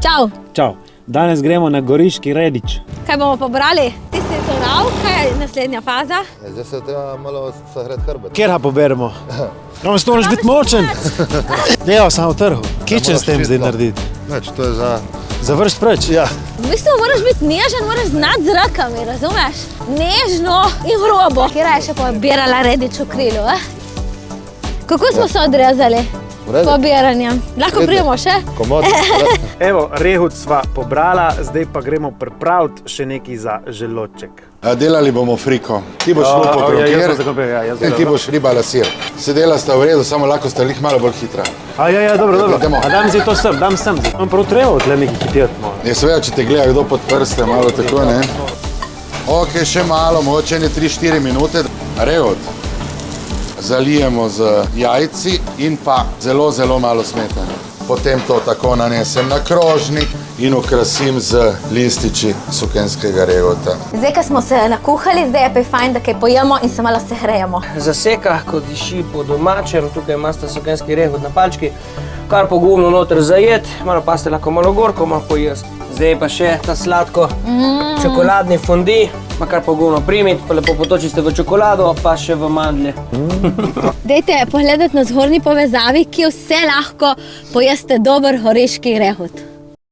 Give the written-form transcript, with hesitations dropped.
Čau. Čau. Danes gremo na Goriški Redič. Kaj bomo pobrali? Ti si to rav, kaj je naslednja faza? Zdaj se treba malo sahrati hrbet. Kjer ga poberemo? Kam se moraš biti močen? Evo, samo v trhu. Kje če s tem zdaj narediti? Neč, to je za... Za vrst preč? Ja. V bistvu moraš biti nežen, moraš znati z rokami, razumeš? Nežno in grobo. Kjera je še pobirala Redič v krilu, Kako smo se odrezali? Pobiranjem. Lahko prijemo še? Komod. Evo, rehut sva pobrala, zdaj pa gremo pripraviti še nekaj za želodček. Delali bomo friko. Ti boš lupo krompir in ti boš riba la sir. Sedela sta v redu, samo lahko sta lih malo bolj hitra. Dobro. Idemo. A dam zdaj to sem, dam sem. Imam prav treba tle nekaj hiteti. Je seveda, če te gledajo kdo pod prste, malo tako, ne? Ok, še malo, mogoče ne 3-4 minute. Rehut zalijemo z jajci in pa zelo malo smetane. Potem to tako nanesem na krožnik in okrasim z lističi sukenjskega rehuta. Zdaj, ko smo se nakuhali, zdaj je pa fajn, da kaj pojemo in se malo sehrejemo. Zaseka, ko diši po domačem, tukaj imate sukenjski rehut na palčki, kar pogumno noter zajet, malo paste lahko malo gorko, malo pojesti. Zdaj pa še ta sladko čokoladni fondi, kar pogumno primiti, pa lepo potočite v čokolado, pa še v mandlje. Dajte pogledati na zgornji povezavi, kje vse lahko pojeste dober goriški rehut.